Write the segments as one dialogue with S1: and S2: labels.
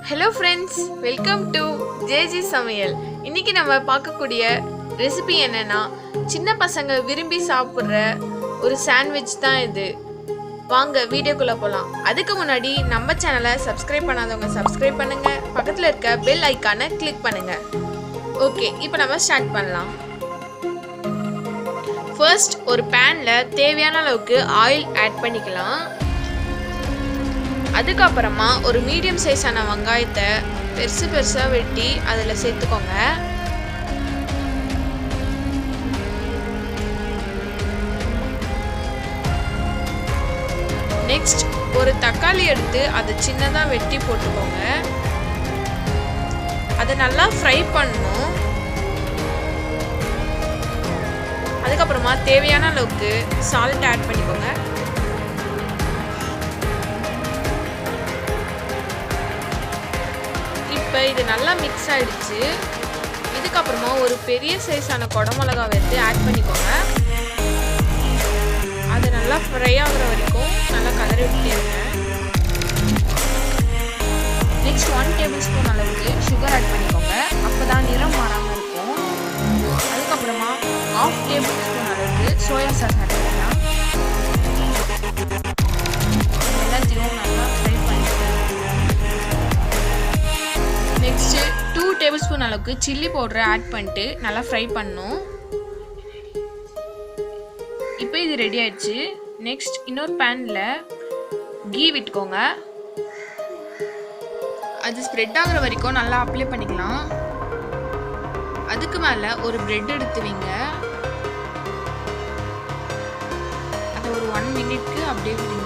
S1: Hello friends, welcome to JG Samayal. இன்னைக்கு நம்ம பார்க்கக்கூடிய ரெசிபி என்னன்னா சின்ன பசங்க விரும்பி சாப்பிடுற ஒரு சாண்ட்விச் தான் இது. வாங்க வீடியோக்குள்ள போலாம். அதுக்கு முன்னாடி நம்ம சேனலை சப்ஸ்கிரைப் பண்ணாதவங்க சப்ஸ்கிரைப் பண்ணுங்க. பக்கத்துல இருக்க பெல் ஐகானை கிளிக் பண்ணுங்க. ஓகே, இப்போ நம்ம ஸ்டார்ட் பண்ணலாம். ஃபர்ஸ்ட் ஒரு பேன்ல தேவையான அளவுக்கு ஆயில் ஆட் பண்ணிக்கலாம். அதுக்கப்புறமா ஒரு மீடியம் சைஸான வெங்காயத்தை பெருசாக வெட்டி அதில் சேர்த்துக்கோங்க. நெக்ஸ்ட் ஒரு தக்காளி எடுத்து அதை சின்னதாக வெட்டி போட்டுக்கோங்க. அதை நல்லா ஃப்ரை பண்ணணும். அதுக்கப்புறமா தேவையான அளவுக்கு சால்ட் ஆட் பண்ணிக்கோங்க. இப்போ இது நல்லா மிக்ஸ் ஆகிடுச்சு. இதுக்கப்புறமா ஒரு பெரிய சைஸான குடமிளகாவை எடுத்து ஆட் பண்ணிக்கோங்க. அது நல்லா ஃப்ரை ஆகுற வரைக்கும் நல்லா கலரி விட்டுருங்க. நெக்ஸ்ட் 1 டேபிள் ஸ்பூன் அளவுக்கு சுகர் ஆட் பண்ணிக்கோங்க. அப்போ தான் நிறம் மாறாமல் இருக்கும். அதுக்கப்புறமா 1/2 டேபிள் ஸ்பூன் அளவுக்கு சோயா சாஸ் ஆட் பண்ணிக்கலாம். எல்லாத்தையும் நல்லா ஃப்ரை பண்ணிட்டு நெக்ஸ்ட்டு 2 டேபிள் ஸ்பூன் அளவுக்கு சில்லி பவுடரை ஆட் பண்ணிட்டு நல்லா ஃப்ரை பண்ணணும். இப்போ இது ரெடி ஆயிடுச்சு. நெக்ஸ்ட் இன்னொரு பேனில் கீ விட்டுக்கோங்க. அது ஸ்ப்ரெட் ஆகிற வரைக்கும் நல்லா அப்ளை பண்ணிக்கலாம். அதுக்கு மேலே ஒரு பிரெட் எடுத்து வைங்க. அதை ஒரு 1 மினிட்க்கு அப்படியே விடுங்க.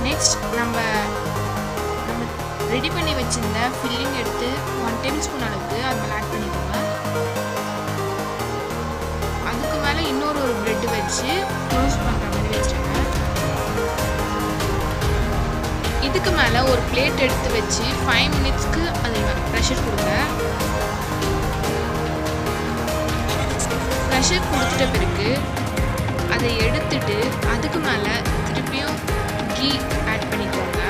S1: நெக்ஸ்ட் நம்ம ரெடி பண்ணி வச்சிருந்த ஃபில்லிங் எடுத்து 1 டேபிள் ஸ்பூன் அளவுக்கு அது மேலே ஆட் பண்ணிக்கோங்க. அதுக்கு மேலே இன்னொரு பிரெட் வச்சு க்ளோஸ் பண்ணுற மாதிரி வச்சுருங்க. இதுக்கு மேலே ஒரு பிளேட் எடுத்து வச்சு 5 மினிட்ஸ்க்கு அதில் ப்ரெஷர் கொடுங்க. ப்ரெஷர் கொடுத்துட்ட பிறகு அதை எடுத்துட்டு அதுக்கு மேலே திருப்பியும் கீ ஆட் பண்ணிக்கோங்க.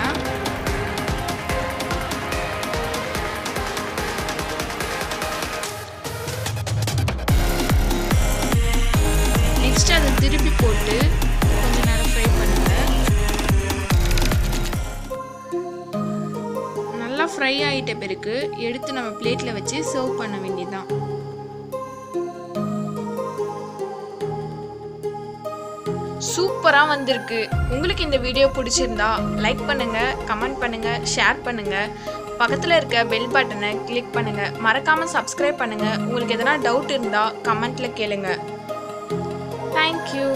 S1: நெக்ஸ்ட் அதை திருப்பி போட்டு கொஞ்ச நேரம் ஃப்ரை பண்ணுங்க. நல்லா ஃப்ரை ஆகிட்ட பிறகு எடுத்து நம்ம பிளேட்டில் வச்சு சர்வ் பண்ண வேண்டியதுதான். சூப்பராக வந்திருக்கு. உங்களுக்கு இந்த வீடியோ பிடிச்சிருந்தா லைக் பண்ணுங்க, கமெண்ட் பண்ணுங்க, ஷேர் பண்ணுங்க. பக்கத்தில் இருக்க பெல் பட்டனை கிளிக் பண்ணுங்க. மறக்காம சப்ஸ்கிரைப் பண்ணுங்க. உங்களுக்கு எதனா டவுட் இருந்தால் கமெண்ட்ல கேளுங்க. தேங்க்யூ.